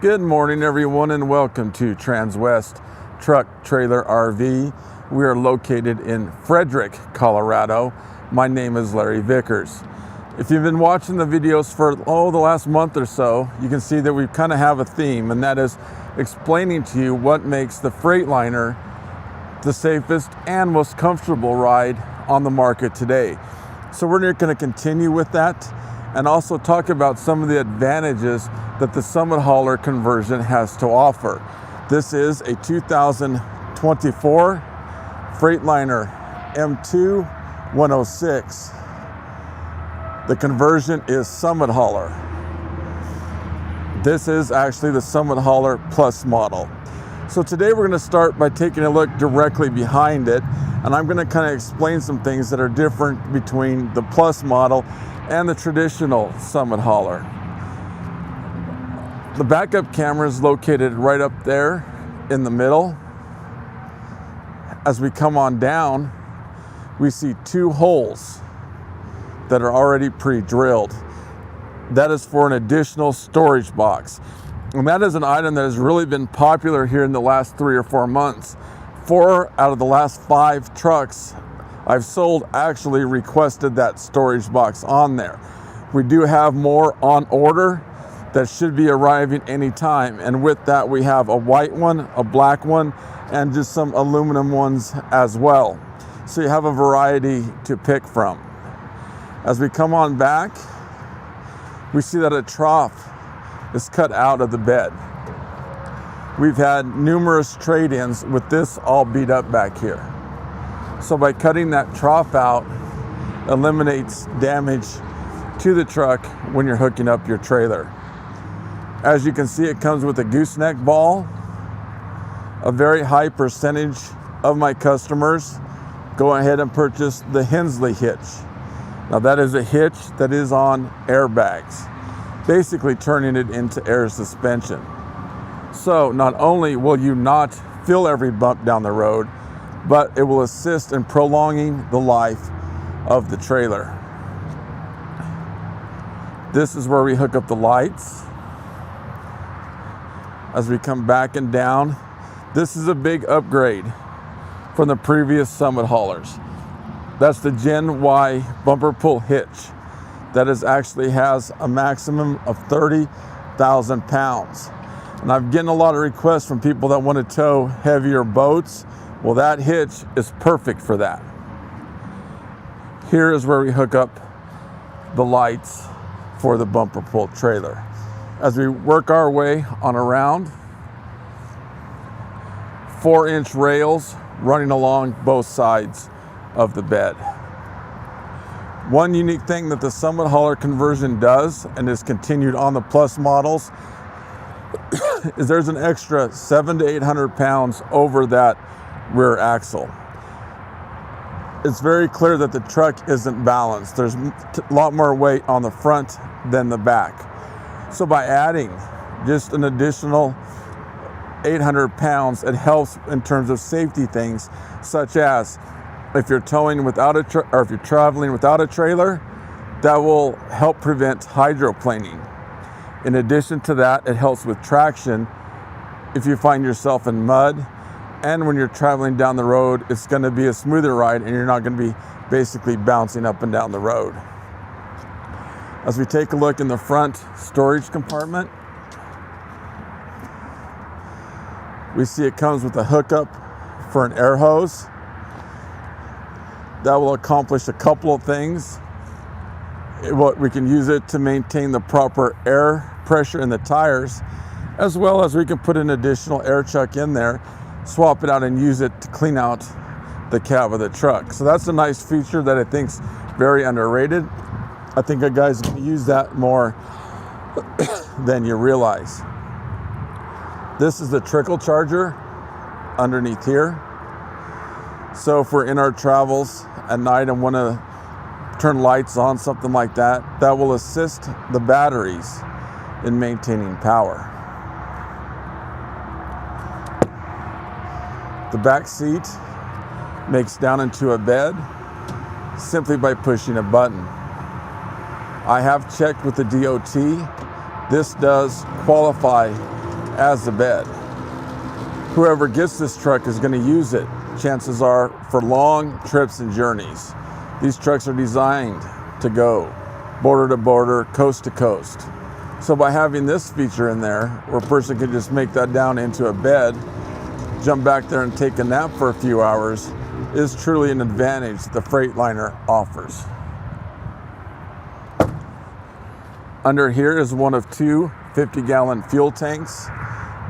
Good morning, everyone, and welcome to Transwest Truck Trailer RV. We are located in Fredrick, Colorado. My name is Larry Vickers. If you've been watching the videos for the last month or so, you can see that we kind of have a theme, and that is explaining to you what makes the Freightliner the safest and most comfortable ride on the market today. So we're going to continue with that and also talk about some of the advantages that the Summit Hauler conversion has to offer. This is a 2024 Freightliner M2 106. The conversion is Summit Hauler. This is actually the Summit Hauler Plus model. So today we're going to start by taking a look directly behind it, and I'm going to kind of explain some things that are different between the Plus model and the traditional Summit Hauler. The backup camera is located right up there in the middle. As we come on down, we see two holes that are already pre-drilled. That is for an additional storage box. And that is an item that has really been popular here in the last 3 or 4 months. 4 out of the last 5 trucks I've sold actually requested that storage box on there. We do have more on order that should be arriving anytime, and with that we have a white one, a black one, and just some aluminum ones as well. So you have a variety to pick from. As we come on back, we see that a trough is cut out of the bed. We've had numerous trade-ins with this all beat up back here. So by cutting that trough out, eliminates damage to the truck when you're hooking up your trailer. As you can see, it comes with a gooseneck ball. A very high percentage of my customers go ahead and purchase the Hensley hitch. Now that is a hitch that is on airbags, basically turning it into air suspension. So not only will you not feel every bump down the road, but it will assist in prolonging the life of the trailer. This is where we hook up the lights. As we come back and down, this is a big upgrade from the previous Summit Haulers. That's the Gen Y bumper pull hitch. That actually has a maximum of 30,000 pounds. And I'm getting a lot of requests from people that want to tow heavier boats. Well, that hitch is perfect for that. Here is where we hook up the lights for the bumper pull trailer. As we work our way on around, 4-inch rails running along both sides of the bed. One unique thing that the Summit Hauler conversion does, and is continued on the Plus models, is there's an extra 700 to 800 pounds over that rear axle. It's very clear that the truck isn't balanced. There's a lot more weight on the front than the back. So by adding just an additional 800 pounds, it helps in terms of safety things, such as if you're towing without or if you're traveling without a trailer, that will help prevent hydroplaning. In addition to that, it helps with traction if you find yourself in mud, and when you're traveling down the road, it's going to be a smoother ride and you're not going to be basically bouncing up and down the road. As we take a look in the front storage compartment, we see it comes with a hookup for an air hose. That will accomplish a couple of things. We can use it to maintain the proper air pressure in the tires, as well as we can put an additional air chuck in there, swap it out and use it to clean out the cab of the truck. So that's a nice feature that I think is very underrated. I think you guys can use that more than you realize. This is the trickle charger underneath here. So if we're in our travels at night and want to turn lights on, something like that, that will assist the batteries in maintaining power. The back seat makes down into a bed simply by pushing a button. I have checked with the DOT. This does qualify as the bed. Whoever gets this truck is going to use it, chances are, for long trips and journeys. These trucks are designed to go border to border, coast to coast. So by having this feature in there, where a person can just make that down into a bed, jump back there and take a nap for a few hours, is truly an advantage the Freightliner offers. Under here is one of two 50-gallon fuel tanks.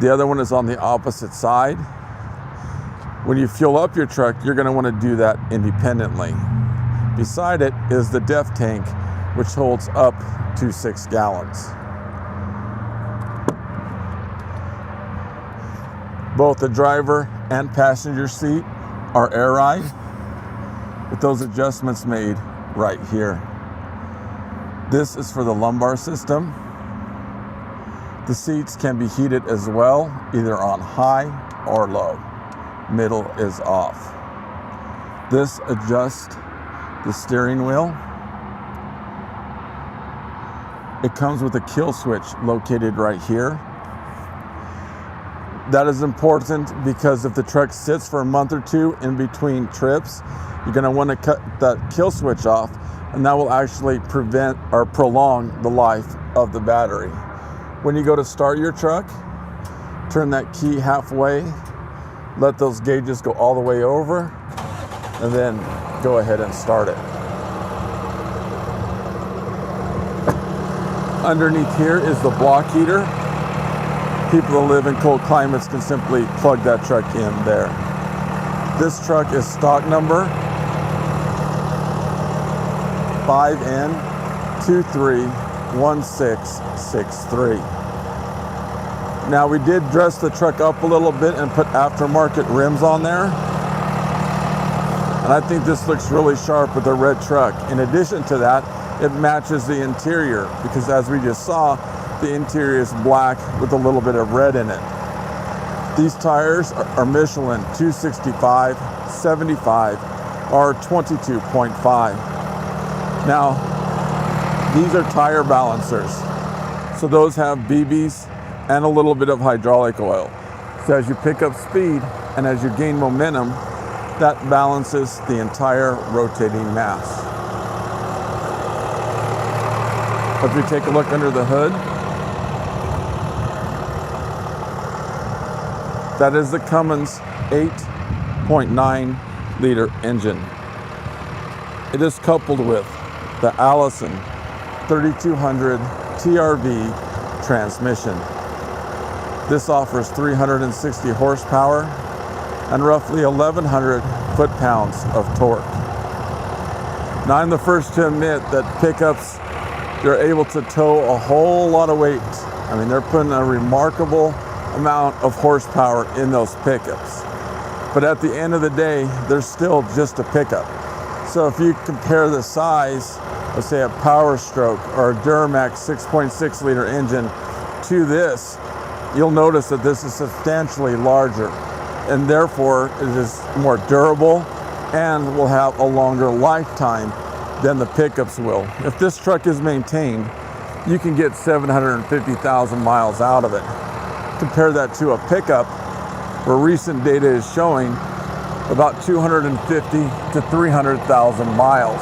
The other one is on the opposite side. When you fuel up your truck, you're going to want to do that independently. Beside it is the def tank, which holds up to 6 gallons. Both the driver and passenger seat are air ride, with those adjustments made right here. This is for the lumbar system. The seats can be heated as well, either on high or low. Middle is off. This adjusts the steering wheel. It comes with a kill switch located right here. That is important because if the truck sits for a month or two in between trips, you're going to want to cut that kill switch off, and that will actually prevent or prolong the life of the battery. When you go to start your truck, turn that key halfway, let those gauges go all the way over, and then go ahead and start it. Underneath here is the block heater. People that live in cold climates can simply plug that truck in there. This truck is stock number 5N231663. Now, we did dress the truck up a little bit and put aftermarket rims on there. And I think this looks really sharp with the red truck. In addition to that, it matches the interior because, as we just saw, the interior is black with a little bit of red in it. These tires are Michelin 265, 75, or 22.5. Now, these are tire balancers. So those have BBs and a little bit of hydraulic oil. So as you pick up speed and as you gain momentum, that balances the entire rotating mass. If we take a look under the hood, that is the Cummins 8.9 liter engine. It is coupled with the Allison 3200 TRV transmission. This offers 360 horsepower and roughly 1,100 foot-pounds of torque. Now, I'm the first to admit that pickups, they're able to tow a whole lot of weight. I mean, they're putting a remarkable amount of horsepower in those pickups. But at the end of the day, they're still just a pickup. So if you compare the size, let's say a Power Stroke or a Duramax 6.6 liter engine to this, you'll notice that this is substantially larger, and therefore it is more durable and will have a longer lifetime than the pickups will. If this truck is maintained, you can get 750,000 miles out of it. Compare that to a pickup, where recent data is showing about 250 to 300,000 miles.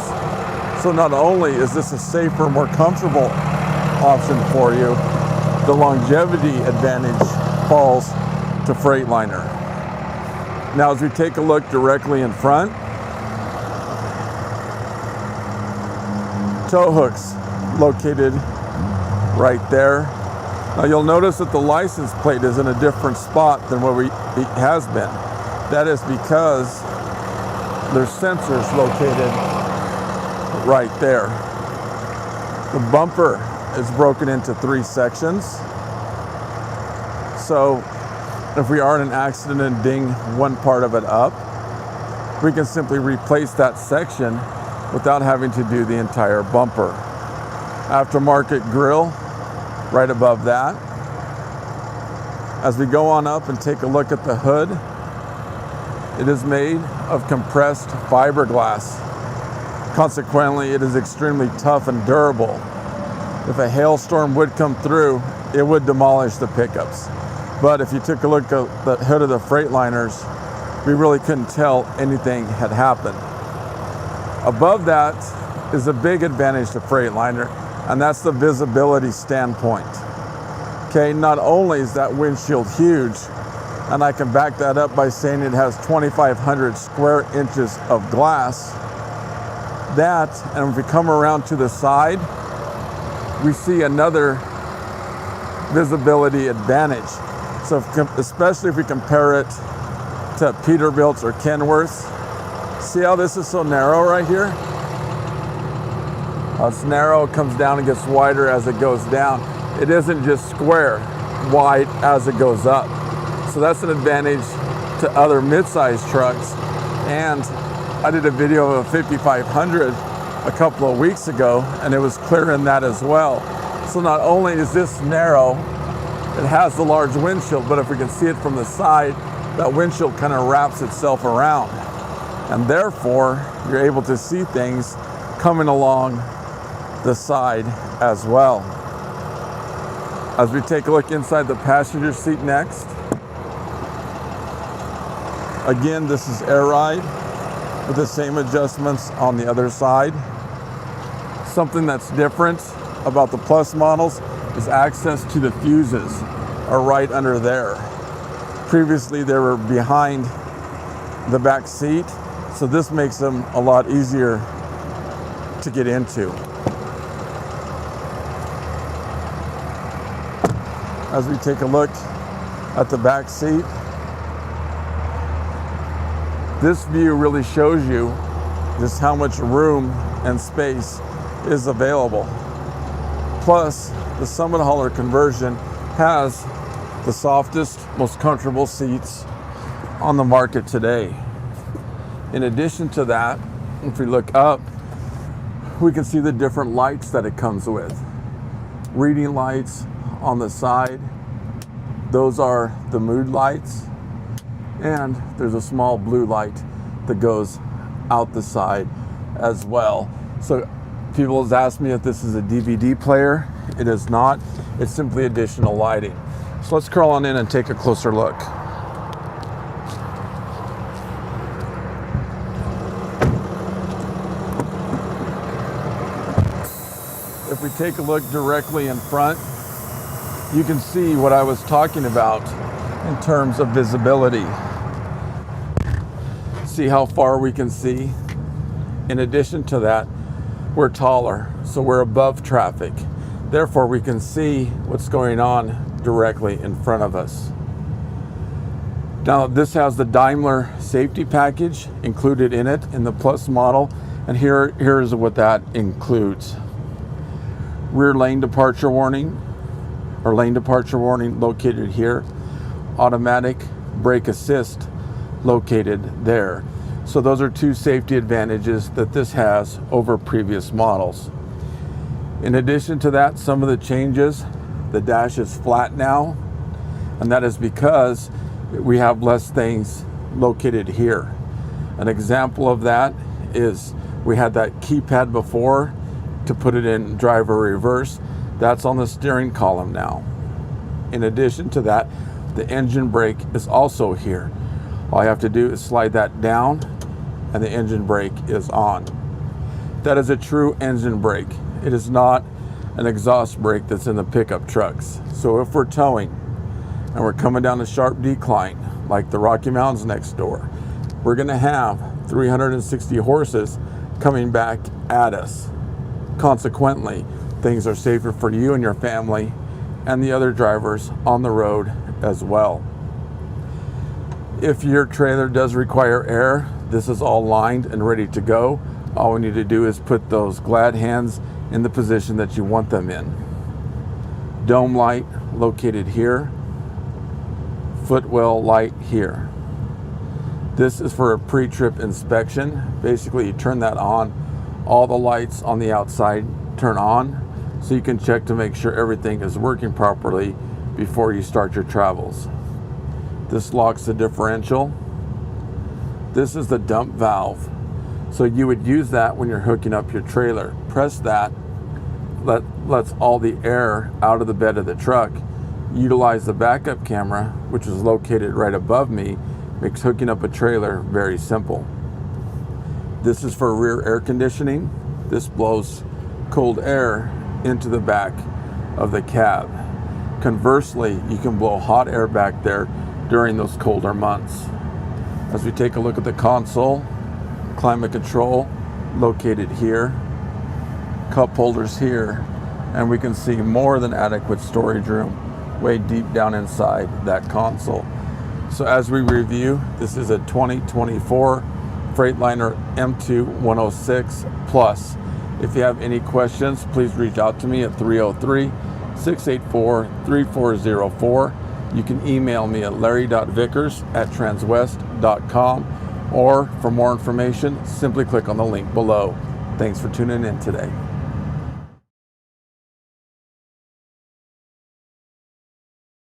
So not only is this a safer, more comfortable option for you, the longevity advantage falls to Freightliner. Now, as we take a look directly in front, tow hooks located right there. Now, you'll notice that the license plate is in a different spot than where it has been. That is because there's sensors located right there. The bumper is broken into 3 sections. So if we are in an accident and ding one part of it up, we can simply replace that section without having to do the entire bumper. Aftermarket grille right above that. As we go on up and take a look at the hood, it is made of compressed fiberglass. Consequently, it is extremely tough and durable. If a hailstorm would come through, it would demolish the pickups. But if you took a look at the hood of the Freightliners, we really couldn't tell anything had happened. Above that is a big advantage to Freightliner, and that's the visibility standpoint. Okay, not only is that windshield huge, and I can back that up by saying it has 2,500 square inches of glass. That, and if we come around to the side, we see another visibility advantage. So especially if we compare it to Peterbilt's or Kenworth's, see how this is so narrow right here? It's narrow, it comes down and gets wider as it goes down. It isn't just square, wide as it goes up. So that's an advantage to other mid-size trucks. And I did a video of a 5500 a couple of weeks ago, and it was clear in that as well. So not only is this narrow, it has the large windshield, but if we can see it from the side, that windshield kind of wraps itself around. And therefore, you're able to see things coming along the side as well. As we take a look inside the passenger seat next, again, this is air ride with the same adjustments on the other side. Something that's different about the Plus models is access to the fuses are right under there. Previously, they were behind the back seat, so this makes them a lot easier to get into. As we take a look at the back seat, this view really shows you just how much room and space is available. Plus, the Summit Hauler conversion has the softest, most comfortable seats on the market today. In addition to that, if we look up, we can see the different lights that it comes with. Reading lights on the side, those are the mood lights, and there's a small blue light that goes out the side as well. So people have asked me if this is a DVD player. It is not. It's simply additional lighting. So let's crawl on in and take a closer look. If we take a look directly in front, you can see what I was talking about in terms of visibility. See how far we can see? In addition to that, we're taller, so we're above traffic. Therefore, we can see what's going on directly in front of us. Now, this has the Daimler safety package included in it in the Plus model, and here's what that includes. Rear lane departure warning, or lane departure warning located here. Automatic brake assist located there. So those are two safety advantages that this has over previous models. In addition to that, some of the changes, the dash is flat now, and that is because we have less things located here. An example of that is we had that keypad before to put it in drive or reverse. That's on the steering column now. In addition to that, the engine brake is also here. All I have to do is slide that down and the engine brake is on. That is a true engine brake. It is not an exhaust brake that's in the pickup trucks. So if we're towing and we're coming down a sharp decline, like the Rocky Mountains next door, we're gonna have 360 horses coming back at us. Consequently, things are safer for you and your family and the other drivers on the road as well. If your trailer does require air, this is all lined and ready to go. All we need to do is put those glad hands in the position that you want them in. Dome light located here. Footwell light here. This is for a pre-trip inspection. Basically, you turn that on. All the lights on the outside turn on, so you can check to make sure everything is working properly before you start your travels. This locks the differential. This is the dump valve. So you would use that when you're hooking up your trailer. Press that, lets all the air out of the bed of the truck. utilize the backup camera, which is located right above me, makes hooking up a trailer very simple. This is for rear air conditioning. This blows cold air into the back of the cab. Conversely, you can blow hot air back there during those colder months. As we take a look at the console, climate control located here, cup holders here, and we can see more than adequate storage room way deep down inside that console. So as we review, this is a 2024 Freightliner M2 106 Plus. If you have any questions, please reach out to me at 303-684-3404. You can email me at larry.vickers@transwest.com, or for more information, simply click on the link below. Thanks for tuning in today.